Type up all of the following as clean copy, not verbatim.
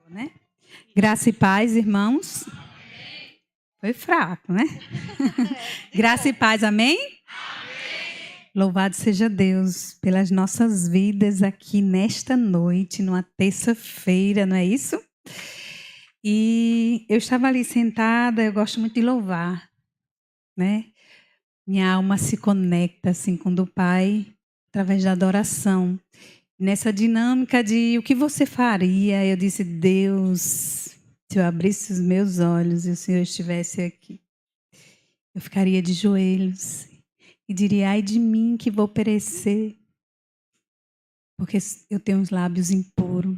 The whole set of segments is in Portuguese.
Né? Graça e paz, irmãos. Foi fraco, né? Graça e paz, amém? Louvado seja Deus pelas nossas vidas aqui nesta noite, numa terça-feira, não é isso? E eu estava ali sentada, eu gosto muito de louvar, né? Minha alma se conecta assim com o do Pai através da adoração. Nessa dinâmica de o que você faria, eu disse, Deus, se eu abrisse os meus olhos e o Senhor estivesse aqui, eu ficaria de joelhos e diria, ai de mim que vou perecer, porque eu tenho os lábios impuros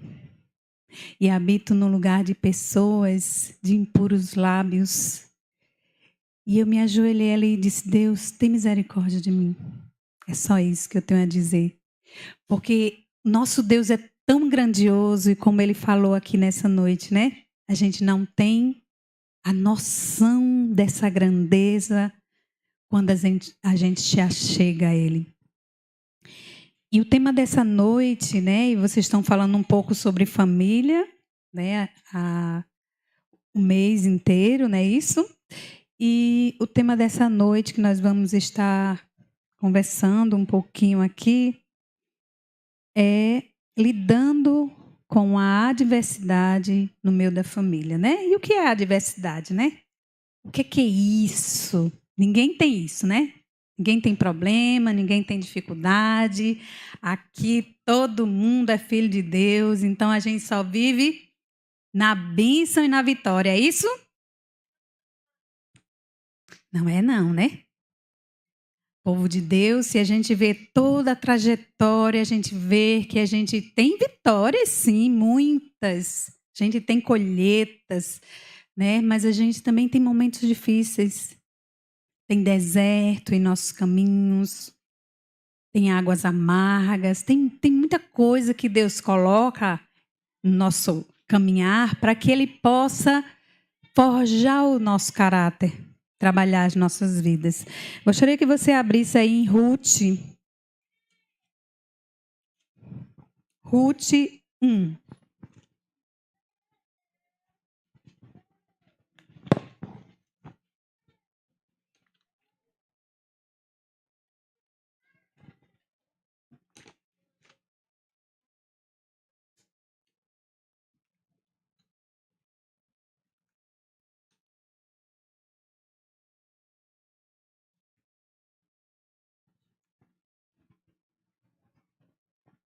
e habito no lugar de pessoas de impuros lábios. E eu me ajoelhei ali e disse, Deus, tem misericórdia de mim. É só isso que eu tenho a dizer. Porque nosso Deus é tão grandioso e como ele falou aqui nessa noite, né? A gente não tem a noção dessa grandeza quando a gente se achega a ele. E o tema dessa noite, né? E vocês estão falando um pouco sobre família, né? O mês inteiro, não é isso? E o tema dessa noite que nós vamos estar conversando um pouquinho aqui é lidando com a adversidade no meio da família, né? E o que é a adversidade, né? O que é isso? Ninguém tem isso, né? Ninguém tem problema, ninguém tem dificuldade. Aqui todo mundo é filho de Deus, então a gente só vive na bênção e na vitória. É isso? Não é não, né? Povo de Deus, se a gente vê toda a trajetória, a gente vê que a gente tem vitórias, sim, muitas. A gente tem colheitas, né? Mas a gente também tem momentos difíceis. Tem deserto em nossos caminhos, tem águas amargas, tem muita coisa que Deus coloca no nosso caminhar para que Ele possa forjar o nosso caráter, trabalhar as nossas vidas. Gostaria que você abrisse aí em Ruth 1.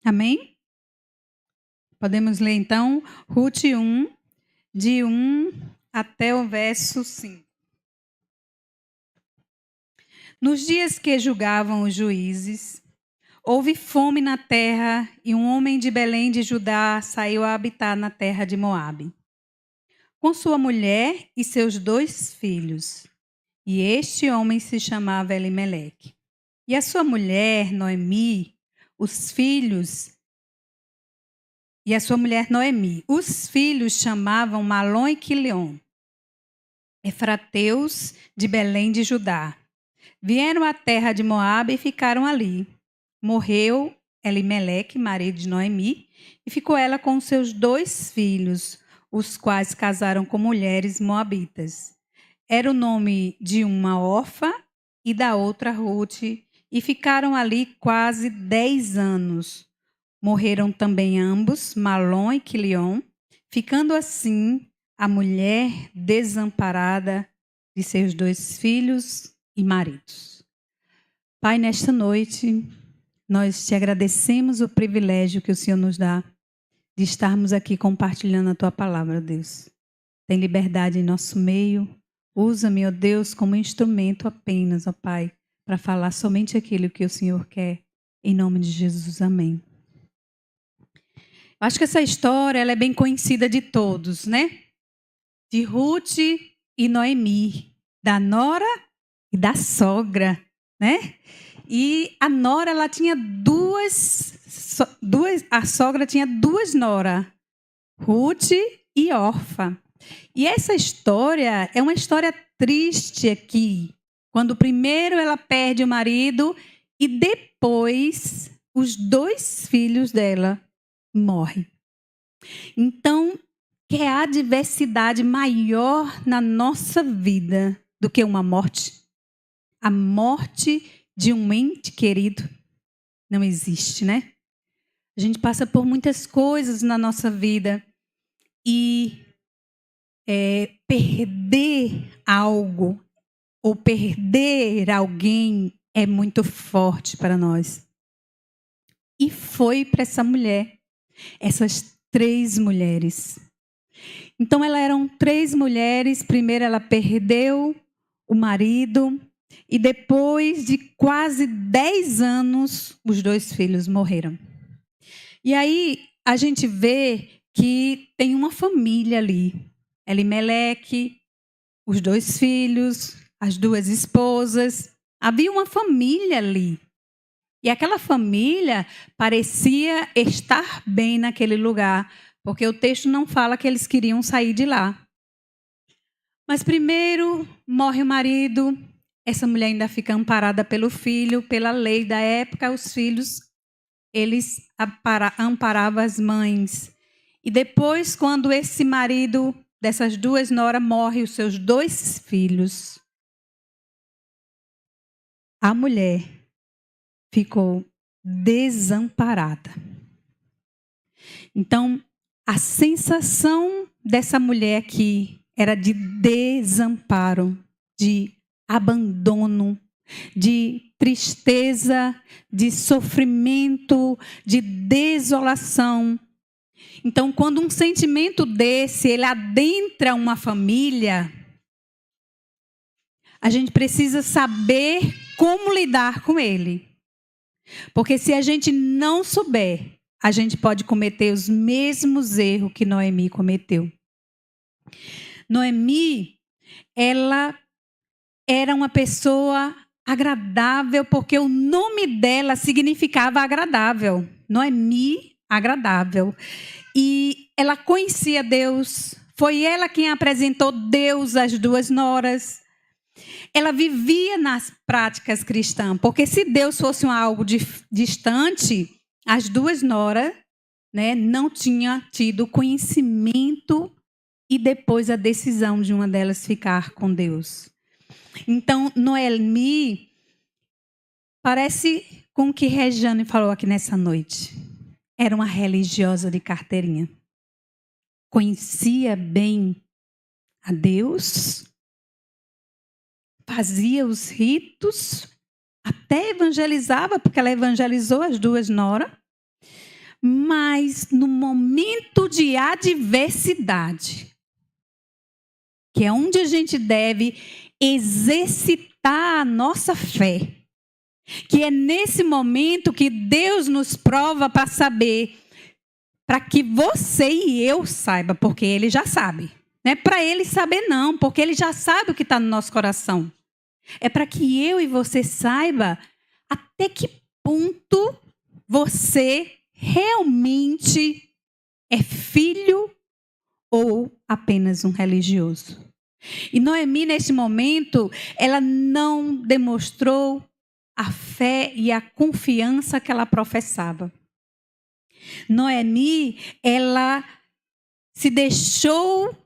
Amém? Podemos ler então Ruth 1, de 1 até o verso 5. Nos dias que julgavam os juízes, houve fome na terra e um homem de Belém de Judá saiu a habitar na terra de Moabe, com sua mulher e seus 2 filhos. E este homem se chamava Elimeleque. E a sua mulher, Noemi, os filhos chamavam Malom e Quilion, efrateus de Belém de Judá. Vieram à terra de Moabe e ficaram ali. Morreu Elimeleque, marido de Noemi, e ficou ela com seus 2 filhos, os quais casaram com mulheres moabitas. Era o nome de uma Orfa e da outra Ruth, e ficaram ali quase 10 anos. Morreram também ambos, Malom e Quilion, ficando assim a mulher desamparada de seus 2 filhos e maridos. Pai, nesta noite, nós te agradecemos o privilégio que o Senhor nos dá de estarmos aqui compartilhando a tua palavra, Deus. Tem liberdade em nosso meio. Usa-me, ó Deus, como instrumento apenas, ó Pai, para falar somente aquilo que o Senhor quer. Em nome de Jesus, amém. Acho que essa história ela é bem conhecida de todos, né? De Ruth e Noemi, da nora e da sogra, né? E a nora, ela tinha a sogra tinha 2 noras, Ruth e Orfa. E essa história é uma história triste aqui, quando primeiro ela perde o marido e depois os 2 filhos dela morrem. Então, Quer adversidade maior na nossa vida do que uma morte? A morte de um ente querido não existe, né? A gente passa por muitas coisas na nossa vida e perder algo ou perder alguém é muito forte para nós. E foi para essa mulher, essas 3 mulheres. Então, elas eram 3 mulheres. Primeiro, ela perdeu o marido. E depois de quase 10 anos, os 2 filhos morreram. E aí, a gente vê que tem uma família ali. Elimeleque, os 2 filhos, as 2 esposas. Havia uma família ali. E aquela família parecia estar bem naquele lugar, porque o texto não fala que eles queriam sair de lá. Mas primeiro morre o marido, essa mulher ainda fica amparada pelo filho, pela lei da época, os filhos, eles amparavam as mães. E depois, quando esse marido dessas 2 noras morre, os seus 2 filhos, a mulher ficou desamparada. Então, a sensação dessa mulher aqui era de desamparo, de abandono, de tristeza, de sofrimento, de desolação. Então, quando um sentimento desse, ele adentra uma família, a gente precisa saber como lidar com ele. Porque se a gente não souber, a gente pode cometer os mesmos erros que Noemi cometeu. Noemi, ela era uma pessoa agradável, porque o nome dela significava agradável. Noemi, agradável. E ela conhecia Deus. Foi ela quem apresentou Deus às 2 noras. Ela vivia nas práticas cristãs, porque se Deus fosse algo distante, as 2 noras, né, não tinham tido conhecimento e depois a decisão de uma delas ficar com Deus. Então, Noemi parece com o que Rejane falou aqui nessa noite. Era uma religiosa de carteirinha. Conhecia bem a Deus, fazia os ritos, até evangelizava, porque ela evangelizou as 2 noras. Mas no momento de adversidade, que é onde a gente deve exercitar a nossa fé, que é nesse momento que Deus nos prova para saber, para que você e eu saiba, porque Ele já sabe. Não é para Ele saber não, porque Ele já sabe o que está no nosso coração. É para que eu e você saiba até que ponto você realmente é filho ou apenas um religioso. E Noemi, neste momento, ela não demonstrou a fé e a confiança que ela professava. Noemi, ela se deixou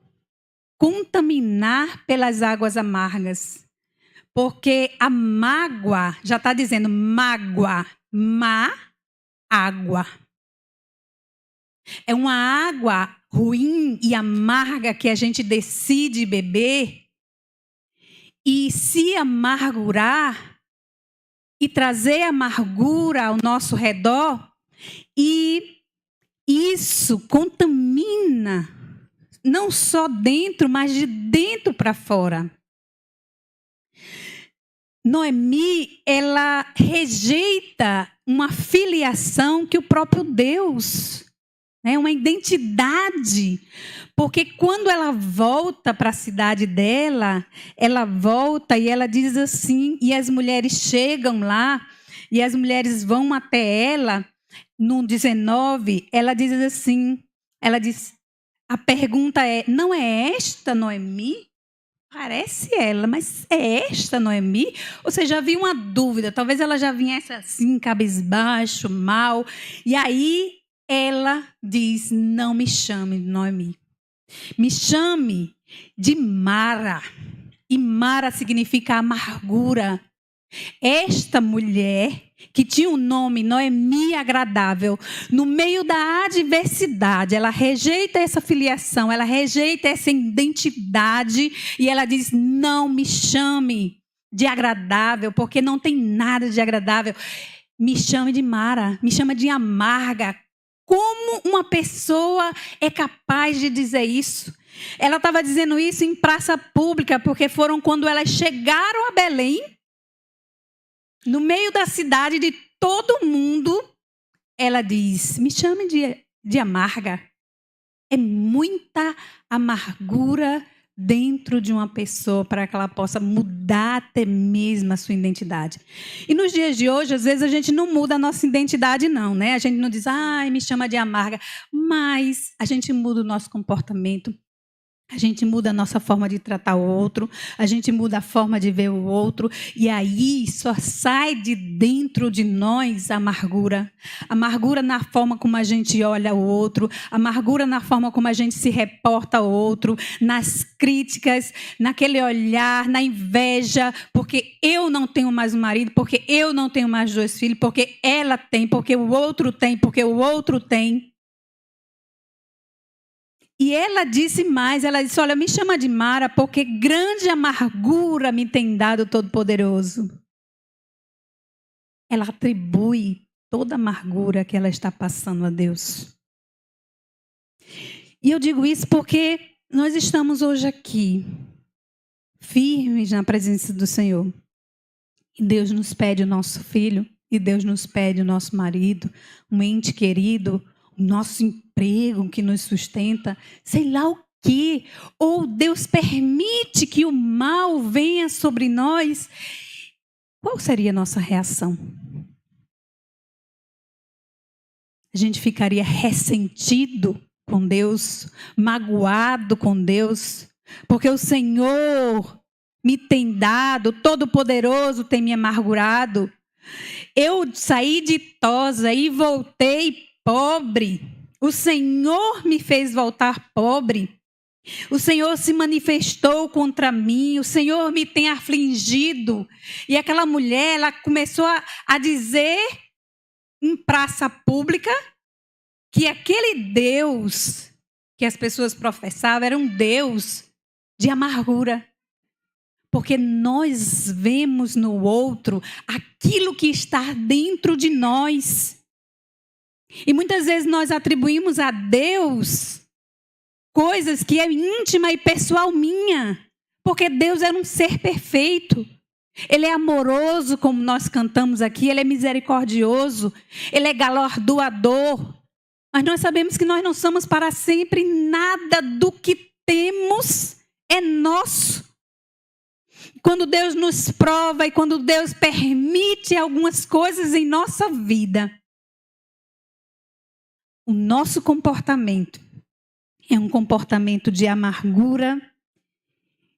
contaminar pelas águas amargas. Porque a mágoa, já está dizendo mágoa, água. É uma água ruim e amarga que a gente decide beber e se amargurar e trazer amargura ao nosso redor, e isso contamina não só dentro, mas de dentro para fora. Noemi, ela rejeita uma filiação que o próprio Deus, né, uma identidade, porque quando ela volta para a cidade dela, ela volta e ela diz assim, e as mulheres chegam lá, e as mulheres vão até ela, no 19, ela diz assim, ela diz, a pergunta é, não é esta Noemi? Parece ela, mas é esta Noemi? Ou seja, havia uma dúvida, talvez ela já viesse assim, cabisbaixo, mal. E aí ela diz, não me chame Noemi. Me chame de Mara. E Mara significa amargura. Esta mulher, que tinha o nome Noemi agradável, no meio da adversidade, ela rejeita essa filiação, ela rejeita essa identidade e ela diz: não me chame de agradável, porque não tem nada de agradável. Me chame de Mara, me chama de amarga. Como uma pessoa é capaz de dizer isso? Ela estava dizendo isso em praça pública, porque foram quando elas chegaram a Belém, no meio da cidade de todo mundo, ela diz: me chame de amarga. É muita amargura dentro de uma pessoa para que ela possa mudar até mesmo a sua identidade. E nos dias de hoje, às vezes a gente não muda a nossa identidade não, né? A gente não diz: ai, me chama de amarga. Mas a gente muda o nosso comportamento. A gente muda a nossa forma de tratar o outro, a gente muda a forma de ver o outro, e aí só sai de dentro de nós a amargura. Amargura na forma como a gente olha o outro, amargura na forma como a gente se reporta ao outro, nas críticas, naquele olhar, na inveja, porque eu não tenho mais um marido, porque eu não tenho mais 2 filhos, porque ela tem, porque o outro tem, porque o outro tem. E ela disse mais, ela disse: olha, me chama de Mara, porque grande amargura me tem dado o Todo-Poderoso. Ela atribui toda a amargura que ela está passando a Deus. E eu digo isso porque nós estamos hoje aqui, firmes na presença do Senhor. E Deus nos pede o nosso filho, e Deus nos pede o nosso marido, um ente querido, o nosso emprego que nos sustenta, sei lá o quê. Ou Deus permite que o mal venha sobre nós. Qual seria a nossa reação? A gente ficaria ressentido com Deus, magoado com Deus, porque o Senhor me tem dado, Todo-Poderoso tem me amargurado. Eu saí ditosa e voltei pobre. O Senhor me fez voltar pobre. O Senhor se manifestou contra mim. O Senhor me tem afligido. E aquela mulher, ela começou a dizer em praça pública que aquele Deus que as pessoas professavam era um Deus de amargura. Porque nós vemos no outro aquilo que está dentro de nós. E muitas vezes nós atribuímos a Deus coisas que é íntima e pessoal minha. Porque Deus é um ser perfeito. Ele é amoroso, como nós cantamos aqui. Ele é misericordioso. Ele é galardoador. Mas nós sabemos que nós não somos para sempre. Nada do que temos é nosso. Quando Deus nos prova e quando Deus permite algumas coisas em nossa vida, o nosso comportamento é um comportamento de amargura,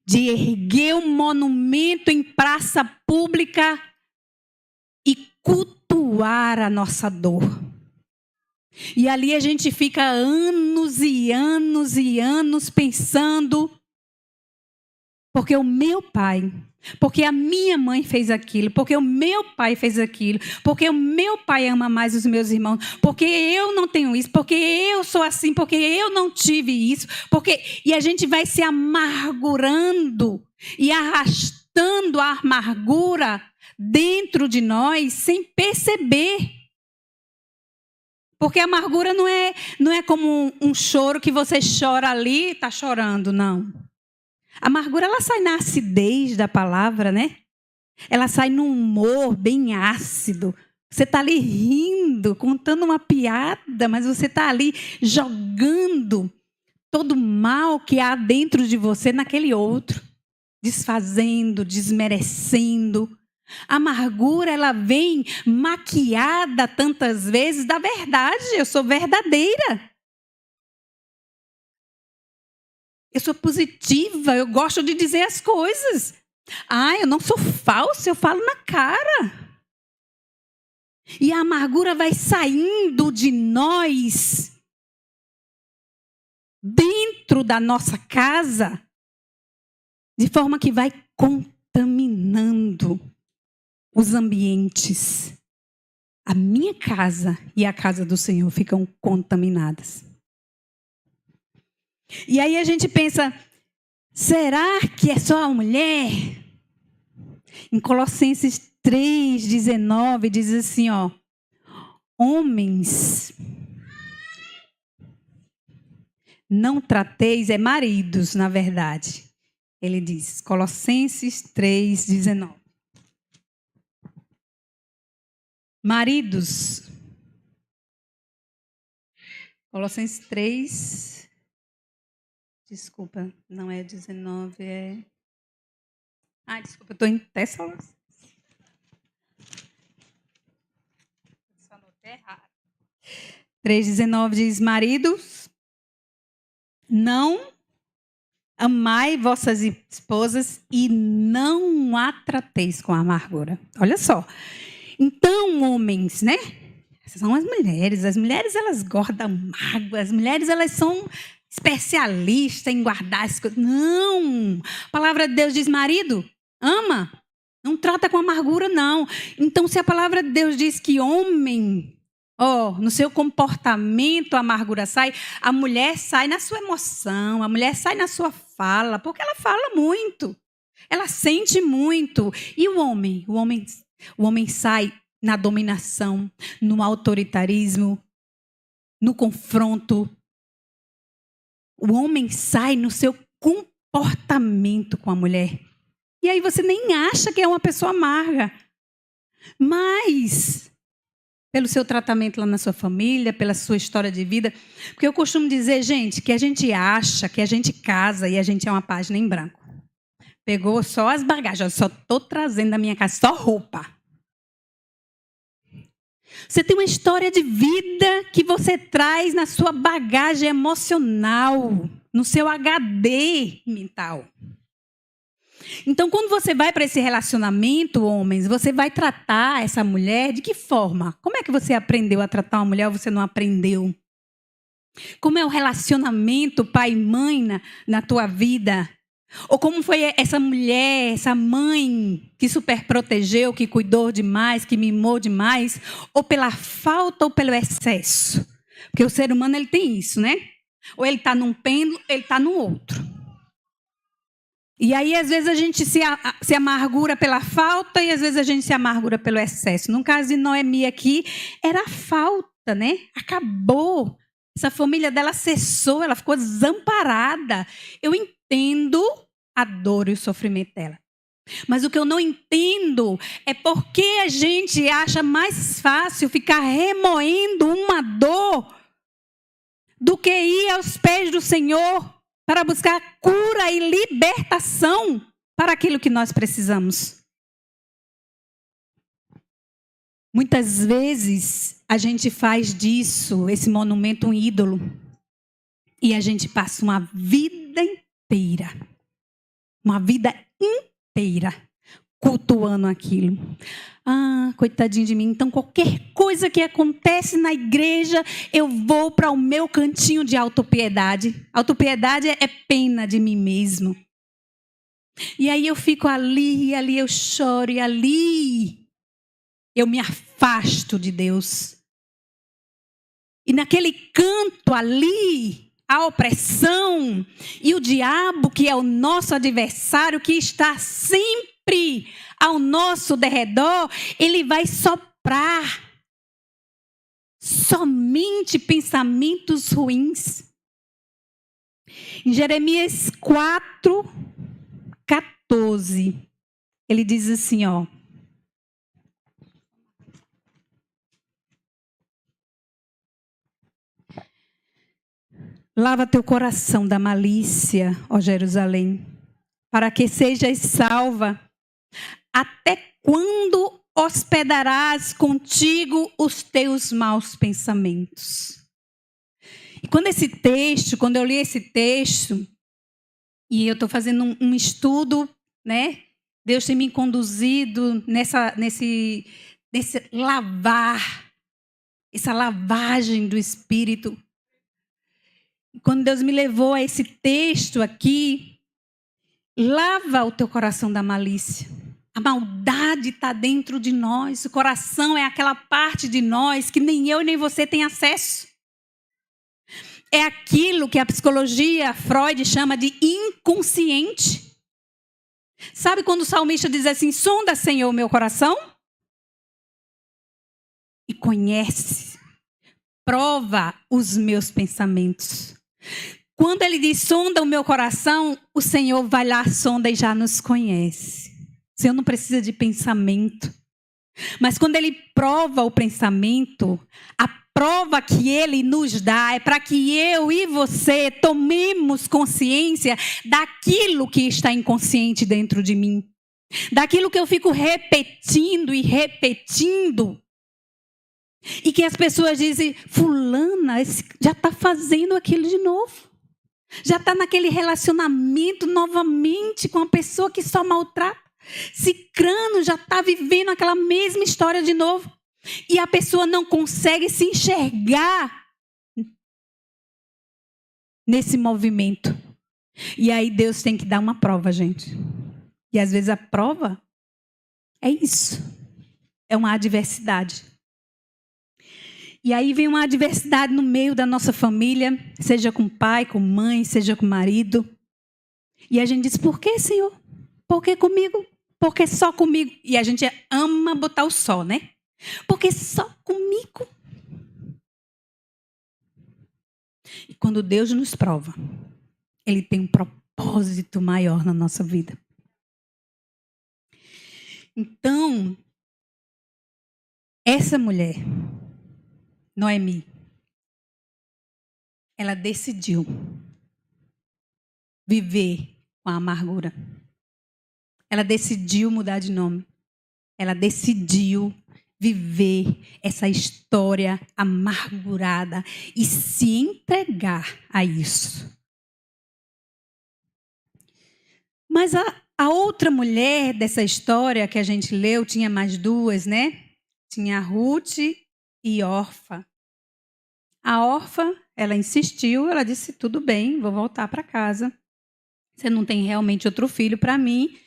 de erguer um monumento em praça pública e cultuar a nossa dor. E ali a gente fica anos e anos e anos pensando: porque o meu pai, porque a minha mãe fez aquilo, porque o meu pai fez aquilo, porque o meu pai ama mais os meus irmãos, porque eu não tenho isso, porque eu sou assim, porque eu não tive isso, e a gente vai se amargurando e arrastando a amargura dentro de nós sem perceber. Porque a amargura não é como um choro que você chora ali e está chorando, não. A amargura, ela sai na acidez da palavra, né? Ela sai num humor bem ácido. Você está ali rindo, contando uma piada, mas você está ali jogando todo o mal que há dentro de você naquele outro. Desfazendo, desmerecendo. A amargura, ela vem maquiada tantas vezes da verdade. Eu sou verdadeira. Eu sou positiva, eu gosto de dizer as coisas. Eu não sou falsa, eu falo na cara. E a amargura vai saindo de nós, dentro dentro da nossa casa, de forma que vai contaminando os ambientes. A minha casa e a casa do Senhor ficam contaminadas. E aí a gente pensa, será que é só a mulher? Em Colossenses 3:19 diz assim, ó, homens, não trateis, maridos, na verdade. Ele diz, Colossenses 3:19. Maridos, Colossenses 3, desculpa, não é 19, é... desculpa, eu estou em Tessalonicenses. Só anotei errado. 3:19 diz, maridos, não amai vossas esposas e não a trateis com amargura. Olha só. Então, homens, né? Essas são as mulheres. As mulheres, elas guardam mágoa. As mulheres, elas são especialistas em guardar as coisas. Não! A palavra de Deus diz, marido, ama. Não trata com amargura, não. Então, se a palavra de Deus diz que homem, no seu comportamento a amargura sai, a mulher sai na sua emoção, a mulher sai na sua fala, porque ela fala muito. Ela sente muito. E o homem sai na dominação, no autoritarismo, no confronto. O homem sai no seu comportamento com a mulher. E aí você nem acha que é uma pessoa amarga. Mas, pelo seu tratamento lá na sua família, pela sua história de vida. Porque eu costumo dizer, gente, que a gente acha que a gente casa e a gente é uma página em branco. Pegou só as bagagens, eu só estou trazendo da minha casa só roupa. Você tem uma história de vida que você traz na sua bagagem emocional, no seu HD mental. Então, quando você vai para esse relacionamento, homens, você vai tratar essa mulher de que forma? Como é que você aprendeu a tratar uma mulher ou você não aprendeu? Como é o relacionamento pai e mãe na tua vida? Ou como foi essa mulher, essa mãe que super protegeu, que cuidou demais, que mimou demais? Ou pela falta ou pelo excesso? Porque o ser humano ele tem isso, né? Ou ele está num pêndulo, ele está no outro. E aí, às vezes, a gente se amargura pela falta e, às vezes, a gente se amargura pelo excesso. No caso de Noemi aqui, era a falta, né? Acabou. Essa família dela cessou, ela ficou desamparada. Eu entendo a dor e o sofrimento dela. Mas o que eu não entendo é por que a gente acha mais fácil ficar remoendo uma dor do que ir aos pés do Senhor para buscar cura e libertação para aquilo que nós precisamos. Muitas vezes a gente faz disso, esse monumento, um ídolo. E a gente passa uma vida inteira cultuando aquilo. Coitadinho de mim. Então, qualquer coisa que acontece na igreja, eu vou para o meu cantinho de autopiedade. Autopiedade é pena de mim mesmo. E aí eu fico ali, e ali eu choro, e ali eu me afasto de Deus. E naquele canto ali, a opressão e o diabo, que é o nosso adversário, que está sempre ao nosso derredor, ele vai soprar somente pensamentos ruins. Em Jeremias 4:14, ele diz assim, ó. Lava teu coração da malícia, ó Jerusalém, para que sejas salva. Até quando hospedarás contigo os teus maus pensamentos? E quando eu li esse texto, e eu estou fazendo um estudo, né? Deus tem me conduzido nesse lavar, essa lavagem do Espírito. Quando Deus me levou a esse texto aqui, lava o teu coração da malícia. A maldade está dentro de nós. O coração é aquela parte de nós que nem eu nem você tem acesso. É aquilo que a psicologia Freud chama de inconsciente. Sabe quando o salmista diz assim: sonda, Senhor, o meu coração? E conhece, prova os meus pensamentos. Quando ele diz sonda o meu coração, o Senhor vai lá, sonda e já nos conhece. O Senhor não precisa de pensamento. Mas quando ele prova o pensamento, a prova que ele nos dá é para que eu e você tomemos consciência daquilo que está inconsciente dentro de mim. Daquilo que eu fico repetindo e repetindo. E que as pessoas dizem: fulana já está fazendo aquilo de novo. Já está naquele relacionamento novamente com uma pessoa que só maltrata. Cicrano já está vivendo aquela mesma história de novo. E a pessoa não consegue se enxergar nesse movimento. E aí Deus tem que dar uma prova, gente. E às vezes a prova é isso. É uma adversidade. E aí vem uma adversidade no meio da nossa família, seja com pai, com mãe, seja com marido. E a gente diz: por que, Senhor? Por que comigo? Por que só comigo? E a gente ama botar o só, né? Porque só comigo. E quando Deus nos prova, Ele tem um propósito maior na nossa vida. Então, essa mulher, Noemi, ela decidiu viver com a amargura. Ela decidiu mudar de nome. Ela decidiu viver essa história amargurada e se entregar a isso. Mas a outra mulher dessa história que a gente leu, tinha mais duas, né? Tinha a Ruth e Orfa. A Orfa, ela insistiu, ela disse: tudo bem, vou voltar para casa. Você não tem realmente outro filho para mim.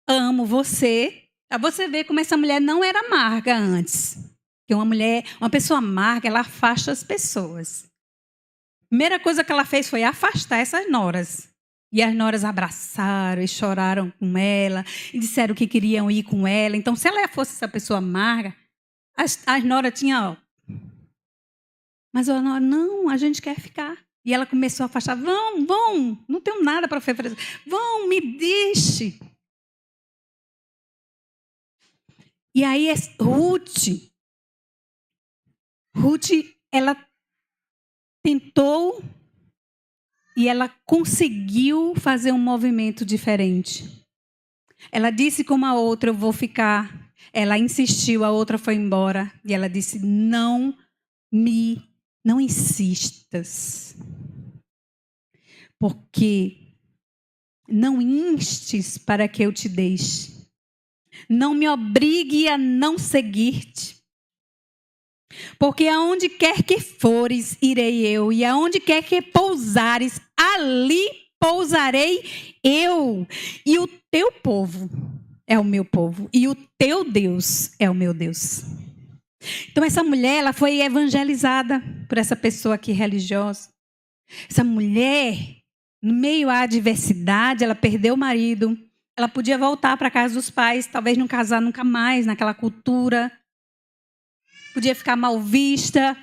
Amo você. Para você ver como essa mulher não era amarga antes. Porque uma pessoa amarga, ela afasta as pessoas. A primeira coisa que ela fez foi afastar essas noras. E as noras abraçaram e choraram com ela. E disseram que queriam ir com ela. Então, se ela fosse essa pessoa amarga, as noras tinham... Mas a nora: não, a gente quer ficar. E ela começou a afastar: vão, não tenho nada para oferecer. Vão, me deixe. E aí Ruth, ela tentou e ela conseguiu fazer um movimento diferente. Ela disse como a outra: eu vou ficar. Ela insistiu, a outra foi embora. E ela disse: não insistas. Porque não instes para que eu te deixe. Não me obrigue a não seguir-te. Porque aonde quer que fores, irei eu. E aonde quer que pousares, ali pousarei eu. E o teu povo é o meu povo. E o teu Deus é o meu Deus. Então essa mulher, ela foi evangelizada por essa pessoa aqui religiosa. Essa mulher, no meio à adversidade, ela perdeu o marido. Ela podia voltar para a casa dos pais, talvez não casar nunca mais naquela cultura. Podia ficar mal vista.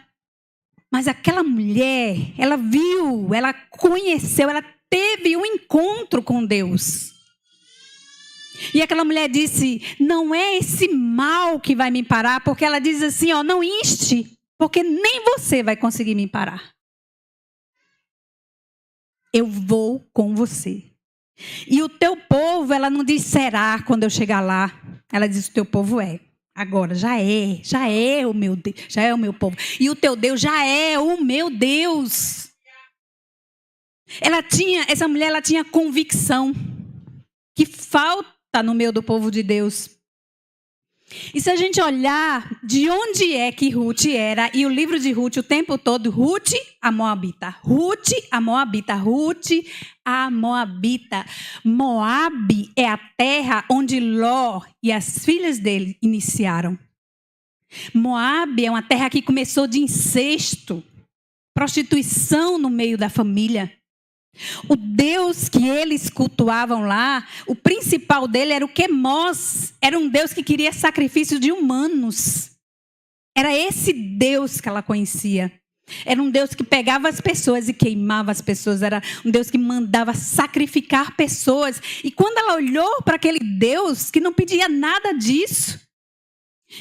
Mas aquela mulher, ela viu, ela conheceu, ela teve um encontro com Deus. E aquela mulher disse: não é esse mal que vai me parar, porque ela diz assim: não inste, porque nem você vai conseguir me parar. Eu vou com você. E o teu povo, ela não diz será quando eu chegar lá. Ela diz: o teu povo é. Agora, já é o meu Deus, já é o meu povo. E o teu Deus já é o meu Deus. Essa mulher, ela tinha convicção que falta no meio do povo de Deus. E se a gente olhar de onde é que Ruth era, e o livro de Ruth o tempo todo, Ruth, a Moabita, Ruth, a Moabita, Ruth, a Moabita. Moabe é a terra onde Ló e as filhas dele iniciaram. Moabe é uma terra que começou de incesto, prostituição no meio da família. O Deus que eles cultuavam lá, o principal dele era o Quemós. Era um Deus que queria sacrifício de humanos. Era esse Deus que ela conhecia. Era um Deus que pegava as pessoas e queimava as pessoas. Era um Deus que mandava sacrificar pessoas. E quando ela olhou para aquele Deus que não pedia nada disso,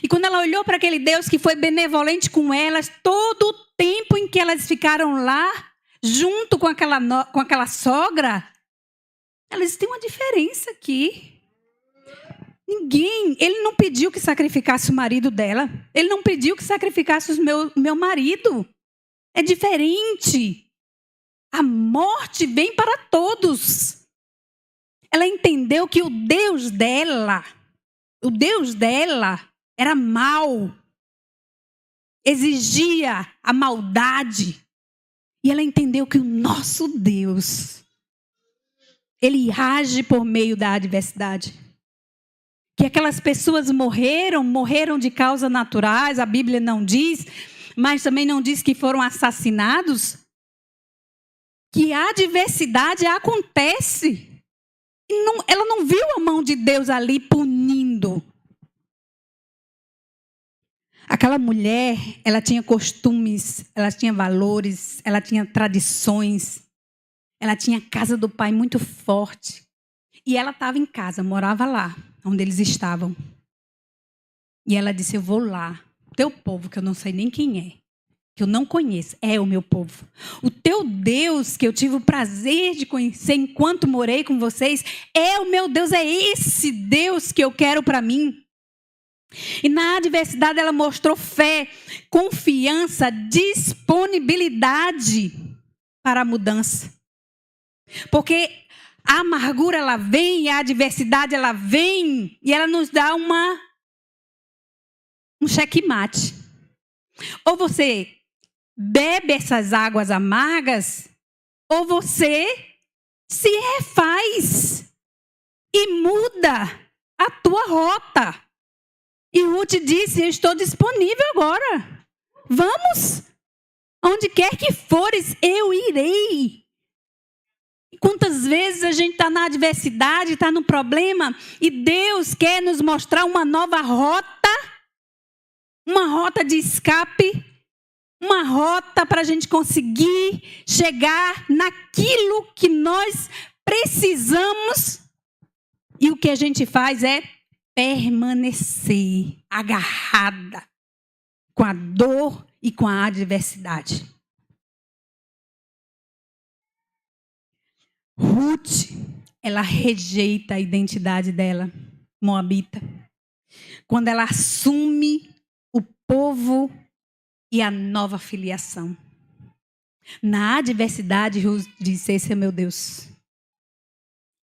e quando ela olhou para aquele Deus que foi benevolente com elas, todo o tempo em que elas ficaram lá, junto com aquela sogra, elas têm uma diferença aqui. Ele não pediu que sacrificasse o marido dela. Ele não pediu que sacrificasse o meu marido. É diferente. A morte vem para todos. Ela entendeu que o Deus dela era mau. Exigia a maldade. E ela entendeu que o nosso Deus, ele age por meio da adversidade. Que aquelas pessoas morreram de causas naturais, a Bíblia não diz, mas também não diz que foram assassinados. Que a adversidade acontece. E ela não viu a mão de Deus ali punindo. Aquela mulher, ela tinha costumes, ela tinha valores, ela tinha tradições, ela tinha a casa do pai muito forte. E ela estava em casa, morava lá, onde eles estavam. E ela disse, eu vou lá. O teu povo, que eu não sei nem quem é, que eu não conheço, é o meu povo. O teu Deus, que eu tive o prazer de conhecer enquanto morei com vocês, é o meu Deus, é esse Deus que eu quero para mim. E na adversidade ela mostrou fé, confiança, disponibilidade para a mudança. Porque a amargura ela vem, a adversidade ela vem e ela nos dá um checkmate. Ou você bebe essas águas amargas, ou você se refaz e muda a tua rota. E Ruth disse, eu estou disponível agora. Vamos. Onde quer que fores, eu irei. E quantas vezes a gente está na adversidade, está no problema, e Deus quer nos mostrar uma nova rota, uma rota de escape, uma rota para a gente conseguir chegar naquilo que nós precisamos. E o que a gente faz é permanecer agarrada com a dor e com a adversidade. Ruth, ela rejeita a identidade dela, moabita, quando ela assume o povo e a nova filiação. Na adversidade, Ruth disse, esse é meu Deus.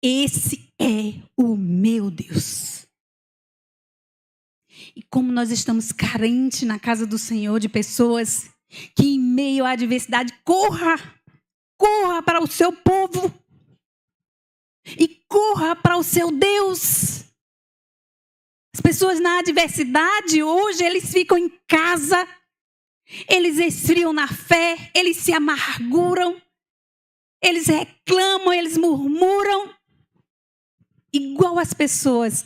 Esse é o meu Deus. E como nós estamos carentes na casa do Senhor de pessoas que em meio à adversidade corra para o seu povo e corra para o seu Deus. As pessoas na adversidade hoje, eles ficam em casa, eles esfriam na fé, eles se amarguram, eles reclamam, eles murmuram, igual as pessoas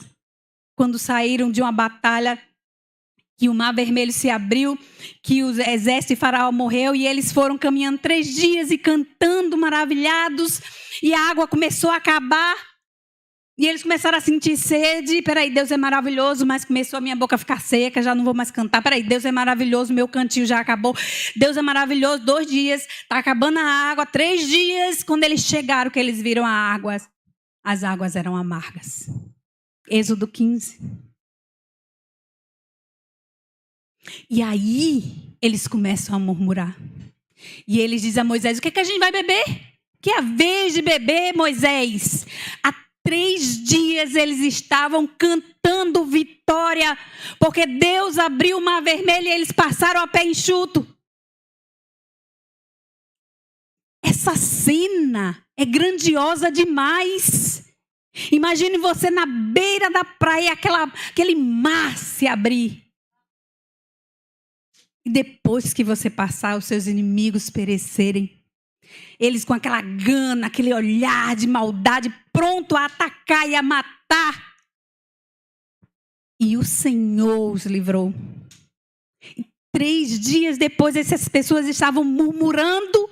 quando saíram de uma batalha, que o Mar Vermelho se abriu, que o exército de Faraó morreu, e eles foram caminhando 3 dias e cantando maravilhados, e a água começou a acabar, e eles começaram a sentir sede. Peraí, Deus é maravilhoso, mas começou a minha boca a ficar seca, já não vou mais cantar. Peraí, Deus é maravilhoso, meu cantinho já acabou. Deus é maravilhoso, 2 dias, está acabando a água, 3 dias, quando eles chegaram, que eles viram a água, as águas eram amargas. Êxodo 15. E aí, eles começam a murmurar. E eles dizem a Moisés, o que é que a gente vai beber? Que é a vez de beber, Moisés? A 3 dias eles estavam cantando vitória, porque Deus abriu o mar vermelho e eles passaram a pé enxuto. Essa cena é grandiosa demais. Imagine você na beira da praia, aquele mar se abrir. E depois que você passar, os seus inimigos perecerem. Eles com aquela gana, aquele olhar de maldade, pronto a atacar e a matar. E o Senhor os livrou. E 3 dias depois, essas pessoas estavam murmurando,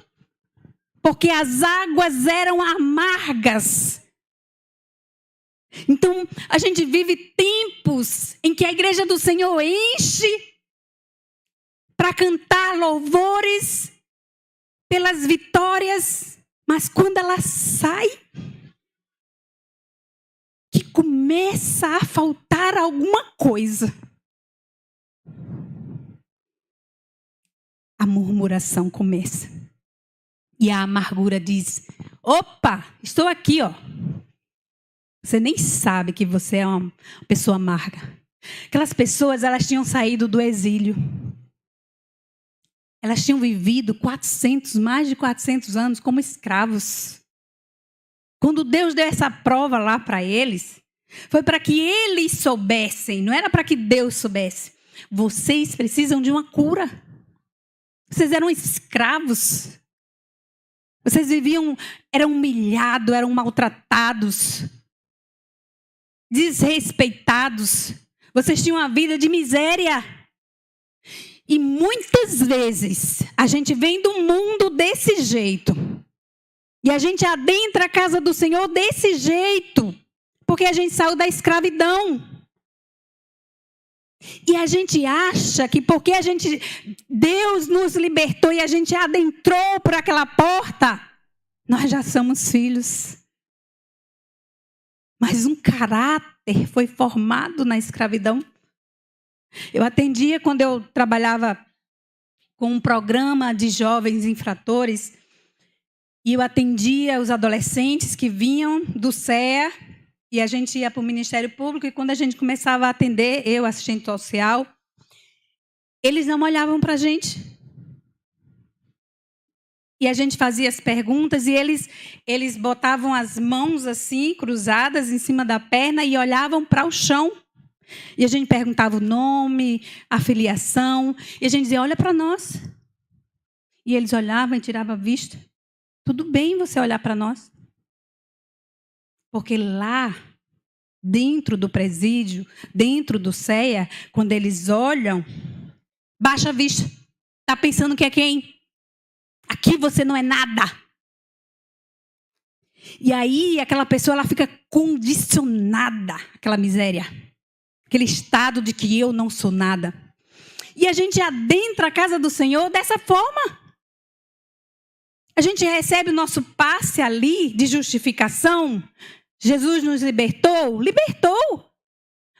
porque as águas eram amargas. Então, a gente vive tempos em que a igreja do Senhor enche para cantar louvores pelas vitórias, mas quando ela sai, que começa a faltar alguma coisa, a murmuração começa. E a amargura diz: opa, estou aqui, ó. Você nem sabe que você é uma pessoa amarga. Aquelas pessoas, elas tinham saído do exílio. Elas tinham vivido mais de 400 anos como escravos. Quando Deus deu essa prova lá para eles, foi para que eles soubessem, não era para que Deus soubesse. Vocês precisam de uma cura. Vocês eram escravos. Vocês viviam, eram humilhados, eram maltratados, desrespeitados. Vocês tinham uma vida de miséria. E muitas vezes a gente vem do mundo desse jeito. E a gente adentra a casa do Senhor desse jeito. Porque a gente saiu da escravidão. E a gente acha que porque Deus nos libertou e a gente adentrou por aquela porta, nós já somos filhos. Mas um caráter foi formado na escravidão. Eu atendia, quando eu trabalhava com um programa de jovens infratores, e eu atendia os adolescentes que vinham do CEA, e a gente ia para o Ministério Público, e quando a gente começava a atender, eu, assistente social, eles não olhavam para a gente. E a gente fazia as perguntas, e eles botavam as mãos assim, cruzadas em cima da perna, e olhavam para o chão. E a gente perguntava o nome, a filiação, e a gente dizia: olha para nós. E eles olhavam e tiravam a vista. Tudo bem você olhar para nós. Porque lá, dentro do presídio, dentro do CEA, quando eles olham, baixa a vista. Está pensando que é quem? Aqui você não é nada. E aí aquela pessoa, ela fica condicionada, aquela miséria. Aquele estado de que eu não sou nada. E a gente adentra a casa do Senhor dessa forma. A gente recebe o nosso passe ali de justificação. Jesus nos libertou? Libertou.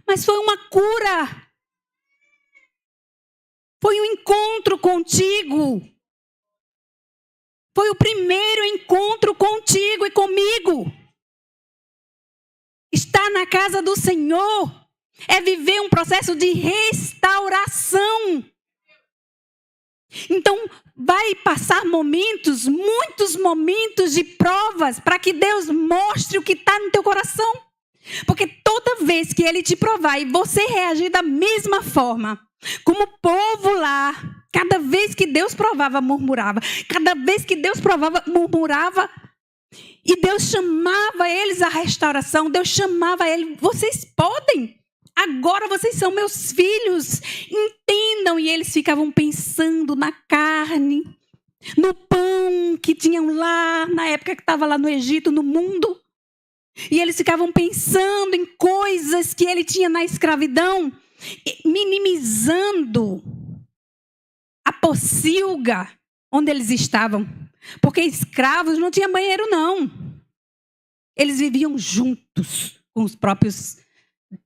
Mas foi uma cura. Foi um encontro contigo. Foi o primeiro encontro contigo e comigo. Estar na casa do Senhor é viver um processo de restauração. Então, vai passar momentos, muitos momentos de provas, para que Deus mostre o que está no teu coração. Porque toda vez que Ele te provar e você reagir da mesma forma, como o povo lá, cada vez que Deus provava, murmurava. Cada vez que Deus provava, murmurava. E Deus chamava eles à restauração. Deus chamava eles: vocês podem. Agora vocês são meus filhos. Entendam. E eles ficavam pensando na carne, no pão que tinham lá, na época que estava lá no Egito, no mundo. E eles ficavam pensando em coisas que ele tinha na escravidão, minimizando a pocilga onde eles estavam. Porque escravos não tinham banheiro, não. Eles viviam juntos com os próprios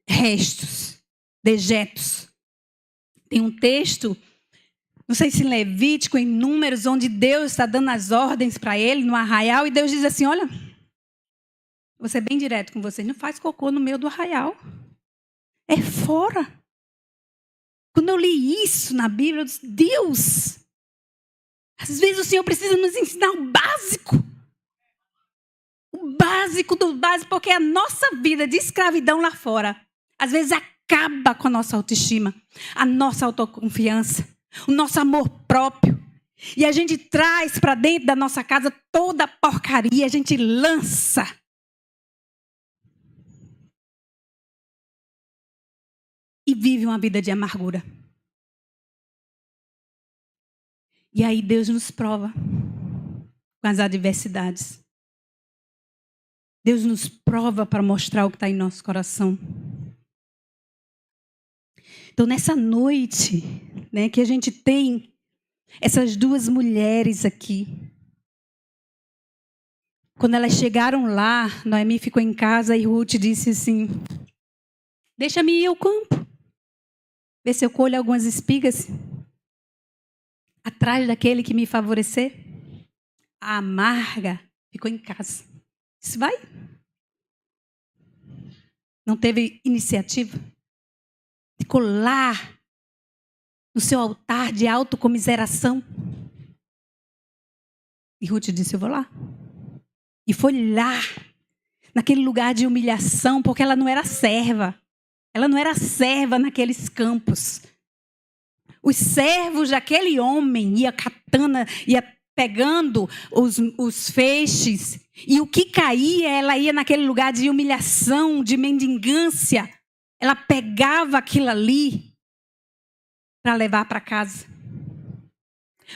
restos, dejetos. Tem um texto, não sei se em Levítico, em Números, onde Deus está dando as ordens para ele no arraial, e Deus diz assim: olha, Vou ser bem direto com vocês. Não faz cocô no meio do arraial. É fora. Quando eu li isso na Bíblia, eu disse, Deus, às vezes o Senhor precisa nos ensinar o básico. O básico do básico, porque a nossa vida de escravidão lá fora, às vezes acaba com a nossa autoestima, a nossa autoconfiança, o nosso amor próprio. E a gente traz para dentro da nossa casa toda a porcaria, a gente lança. E vive uma vida de amargura. E aí Deus nos prova com as adversidades. Deus nos prova para mostrar o que está em nosso coração. Então, nessa noite, né, que a gente tem essas duas mulheres aqui. Quando elas chegaram lá, Noemi ficou em casa e Ruth disse assim, deixa-me ir ao campo. Ver se eu colho algumas espigas atrás daquele que me favorecer. A amarga ficou em casa. Disse, vai. Não teve iniciativa. Ficou lá no seu altar de autocomiseração. E Ruth disse, eu vou lá. E foi lá, naquele lugar de humilhação, porque ela não era serva. Ela não era serva naqueles campos. Os servos daquele homem ia catando, ia pegando os feixes. E o que caía, ela ia naquele lugar de humilhação, de mendigância. Ela pegava aquilo ali para levar para casa.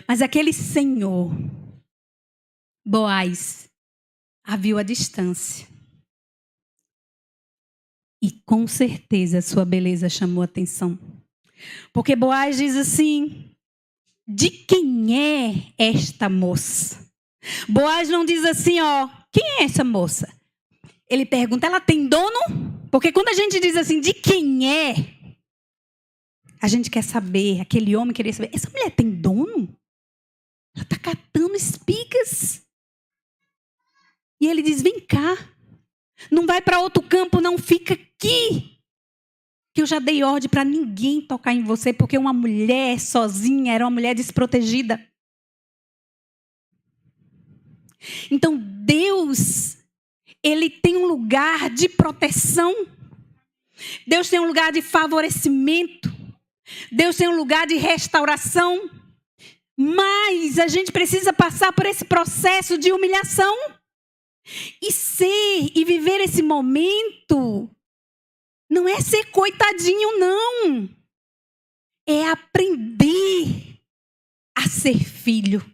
Mas aquele senhor, Boaz, a viu à distância. E com certeza a sua beleza chamou a atenção. Porque Boaz diz assim, de quem é esta moça? Boaz não diz assim, ó, quem é essa moça? Ele pergunta, ela tem dono? Porque quando a gente diz assim, de quem é? A gente quer saber, aquele homem queria saber, essa mulher tem dono? Ela está catando espigas. E ele diz, vem cá. Não vai para outro campo, não, fica aqui. Que eu já dei ordem para ninguém tocar em você, porque uma mulher sozinha era uma mulher desprotegida. Então Deus, Ele tem um lugar de proteção. Deus tem um lugar de favorecimento. Deus tem um lugar de restauração. Mas a gente precisa passar por esse processo de humilhação. E viver esse momento não é ser coitadinho, não. É aprender a ser filho.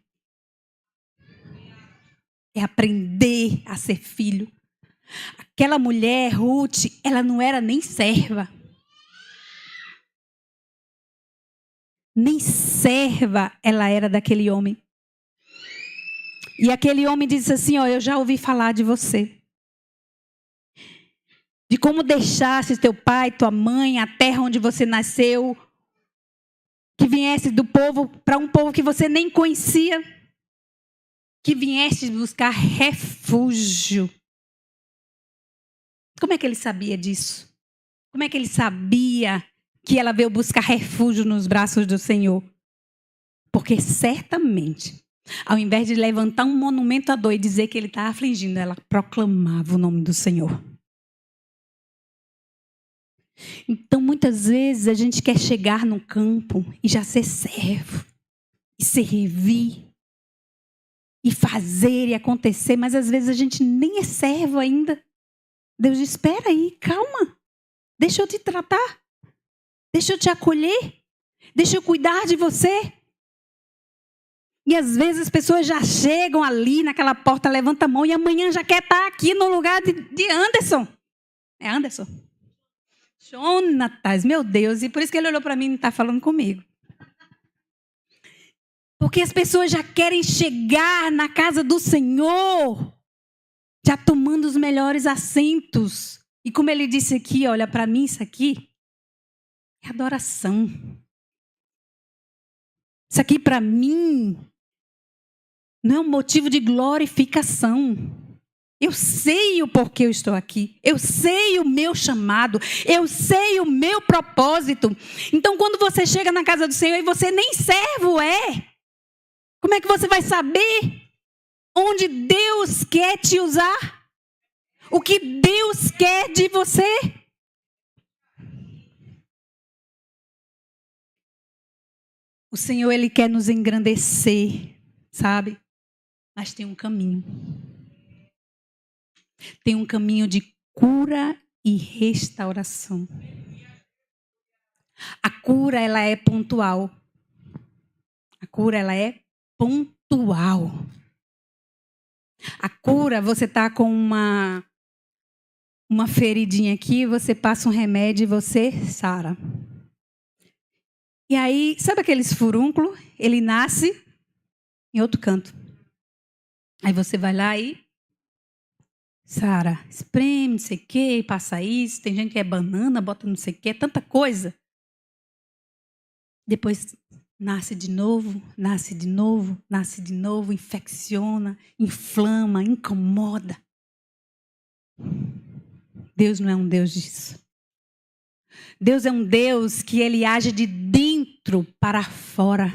É aprender a ser filho. Aquela mulher, Ruth, ela não era nem serva. Nem serva ela era daquele homem. E aquele homem disse assim, ó, eu já ouvi falar de você. De como deixaste teu pai, tua mãe, a terra onde você nasceu. Que viesse do povo para um povo que você nem conhecia. Que viesse buscar refúgio. Como é que ele sabia disso? Como é que ele sabia que ela veio buscar refúgio nos braços do Senhor? Porque certamente, ao invés de levantar um monumento à dor e dizer que ele está afligindo, ela proclamava o nome do Senhor. Então, muitas vezes, a gente quer chegar no campo e já ser servo. E servir. E fazer e acontecer. Mas, às vezes, a gente nem é servo ainda. Deus diz, espera aí, calma. Deixa eu te tratar. Deixa eu te acolher. Deixa eu cuidar de você. E às vezes as pessoas já chegam ali naquela porta, levanta a mão e amanhã já quer estar aqui no lugar de Anderson. É Anderson? Jonatas, meu Deus. E por isso que ele olhou para mim e não está falando comigo. Porque as pessoas já querem chegar na casa do Senhor, já tomando os melhores assentos. E como ele disse aqui, olha, para mim isso aqui é adoração. Isso aqui para mim não é um motivo de glorificação. Eu sei o porquê eu estou aqui. Eu sei o meu chamado. Eu sei o meu propósito. Então, quando você chega na casa do Senhor e você nem servo é, como é que você vai saber onde Deus quer te usar? O que Deus quer de você? O Senhor, Ele quer nos engrandecer, sabe? Mas tem um caminho. Tem um caminho de cura e restauração. A cura, ela é pontual. A cura, ela é pontual. A cura, você tá com uma feridinha aqui, você passa um remédio e você sara. E aí, sabe aqueles furúnculos? Ele nasce em outro canto. Aí você vai lá e sara, espreme, não sei o quê, passa isso. Tem gente que é banana, bota não sei o quê, tanta coisa. Depois nasce de novo, nasce de novo, nasce de novo, infecciona, inflama, incomoda. Deus não é um Deus disso. Deus é um Deus que Ele age de dentro para fora.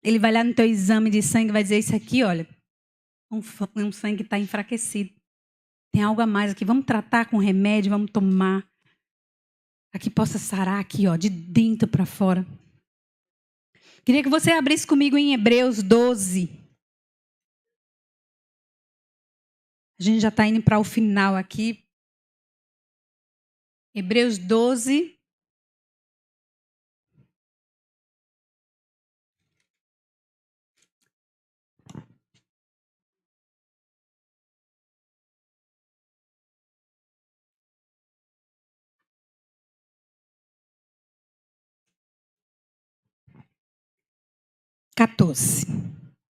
Ele vai lá no teu exame de sangue e vai dizer, isso aqui, olha, um sangue está enfraquecido. Tem algo a mais aqui, vamos tratar com remédio, vamos tomar. Aqui possa sarar aqui, ó, de dentro para fora. Queria que você abrisse comigo em Hebreus 12. A gente já está indo para o final aqui. Hebreus 12.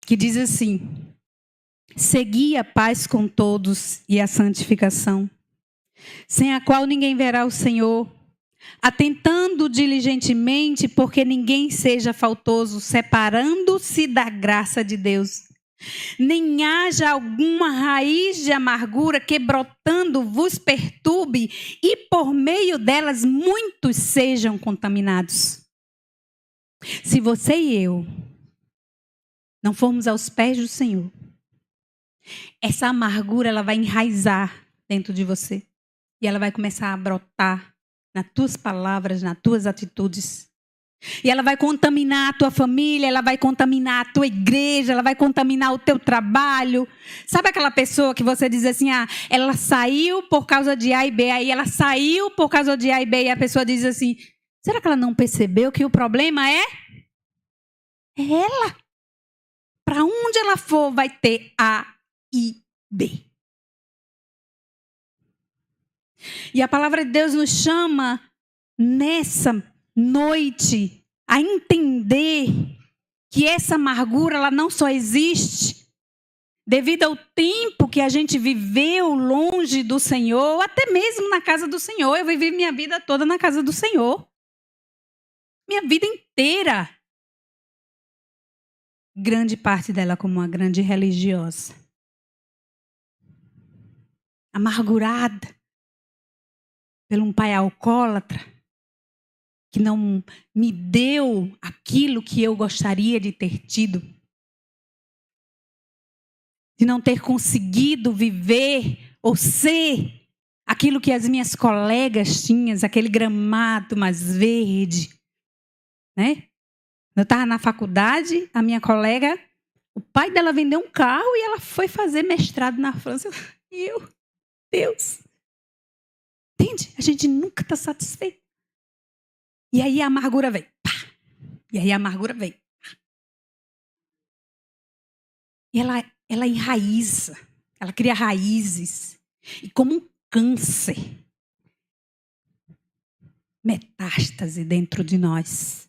Que diz assim: segui a paz com todos e a santificação, sem a qual ninguém verá o Senhor, atentando diligentemente, porque ninguém seja faltoso, separando-se da graça de Deus, nem haja alguma raiz de amargura que brotando vos perturbe, e por meio delas muitos sejam contaminados. Se você e eu não formos aos pés do Senhor, essa amargura ela vai enraizar dentro de você. E ela vai começar a brotar nas tuas palavras, nas tuas atitudes. E ela vai contaminar a tua família, ela vai contaminar a tua igreja, ela vai contaminar o teu trabalho. Sabe aquela pessoa que você diz assim, ela saiu por causa de A e B, aí ela saiu por causa de A e B, e a pessoa diz assim, será que ela não percebeu que o problema é ela? Para onde ela for, vai ter A e B. E a palavra de Deus nos chama nessa noite a entender que essa amargura ela não só existe devido ao tempo que a gente viveu longe do Senhor, até mesmo na casa do Senhor. Eu vivi minha vida toda na casa do Senhor. Minha vida inteira. Grande parte dela como uma grande religiosa. Amargurada por um pai alcoólatra que não me deu aquilo que eu gostaria de ter tido. De não ter conseguido viver ou ser aquilo que as minhas colegas tinham, aquele gramado mais verde, né? Eu estava na faculdade, a minha colega, o pai dela vendeu um carro e ela foi fazer mestrado na França. E eu, Deus, entende? A gente nunca está satisfeito. E aí a amargura vem. Pá! E aí a amargura vem. E ela enraiza, ela cria raízes. E como um câncer, metástase dentro de nós.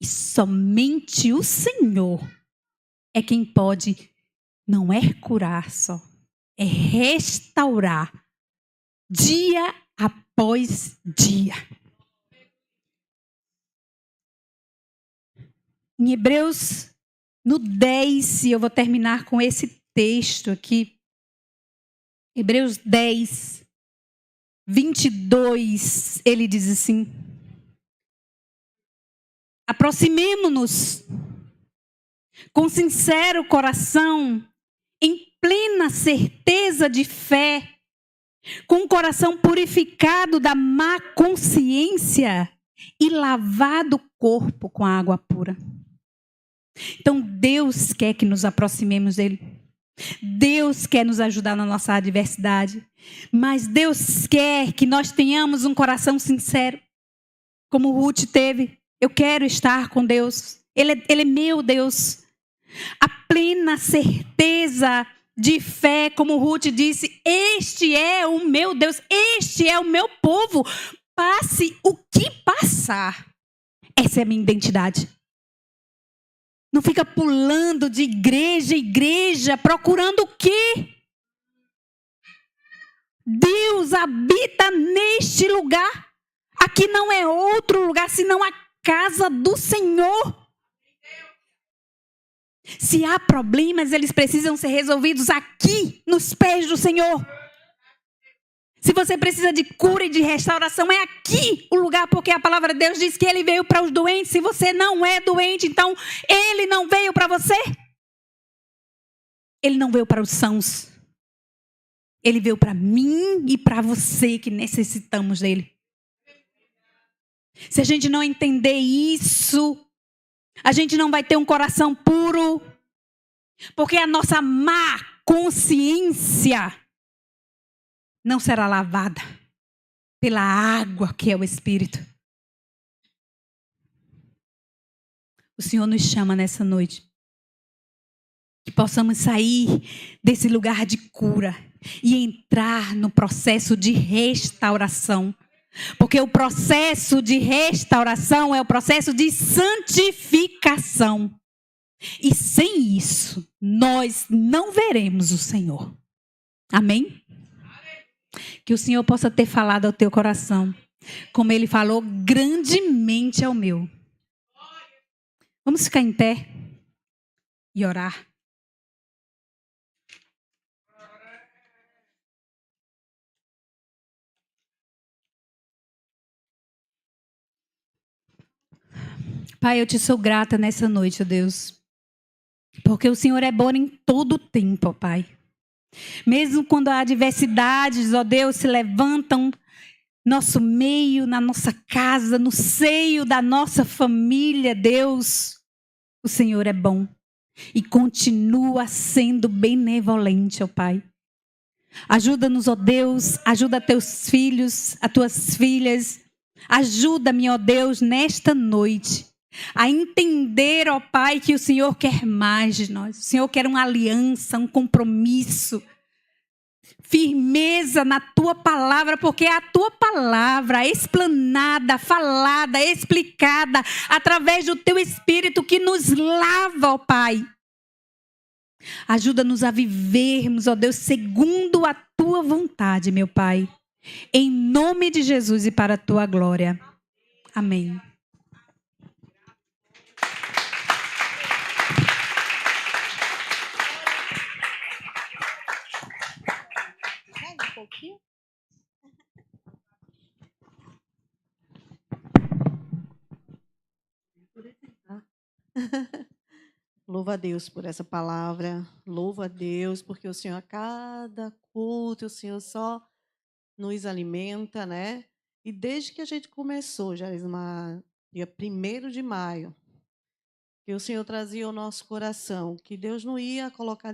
E somente o Senhor é quem pode, não é curar só, é restaurar dia após dia. Em Hebreus, no 10, e eu vou terminar com esse texto aqui. Hebreus 10, 22, ele diz assim: aproximemo-nos com sincero coração, em plena certeza de fé, com o coração purificado da má consciência e lavado o corpo com a água pura. Então Deus quer que nos aproximemos dele. Deus quer nos ajudar na nossa adversidade. Mas Deus quer que nós tenhamos um coração sincero, como Ruth teve. Eu quero estar com Deus. Ele é meu Deus. A plena certeza de fé, como Ruth disse: este é o meu Deus, este é o meu povo. Passe o que passar. Essa é a minha identidade. Não fica pulando de igreja em igreja, procurando o quê? Deus habita neste lugar. Aqui não é outro lugar, senão a casa do Senhor. Se há problemas, eles precisam ser resolvidos aqui, nos pés do Senhor. Se você precisa de cura e de restauração, é aqui o lugar, porque a palavra de Deus diz que ele veio para os doentes. Se você não é doente, então ele não veio para você. Ele não veio para os sãos. Ele veio para mim e para você que necessitamos dele. Se a gente não entender isso, a gente não vai ter um coração puro, porque a nossa má consciência não será lavada pela água que é o Espírito. O Senhor nos chama nessa noite que possamos sair desse lugar de cura e entrar no processo de restauração. Porque o processo de restauração é o processo de santificação. E sem isso, nós não veremos o Senhor. Amém? Que o Senhor possa ter falado ao teu coração, como Ele falou grandemente ao meu. Vamos ficar em pé e orar. Pai, eu te sou grata nessa noite, ó Deus, porque o Senhor é bom em todo o tempo, ó Pai. Mesmo quando as adversidades, ó Deus, se levantam nosso meio, na nossa casa, no seio da nossa família, Deus, o Senhor é bom e continua sendo benevolente, ó Pai. Ajuda-nos, ó Deus, ajuda teus filhos, as tuas filhas, ajuda-me, ó Deus, nesta noite, a entender, ó Pai, que o Senhor quer mais de nós. O Senhor quer uma aliança, um compromisso, firmeza na tua palavra, porque é a tua palavra explanada, falada, explicada através do teu Espírito que nos lava, ó Pai. Ajuda-nos a vivermos, ó Deus, segundo a tua vontade, meu Pai. Em nome de Jesus e para a tua glória. Amém. Louva a Deus por essa palavra, louva a Deus, porque o Senhor, a cada culto, o Senhor só nos alimenta, né? E desde que a gente começou, Jarismar, dia 1º de maio, que o Senhor trazia ao nosso coração, que Deus não ia colocar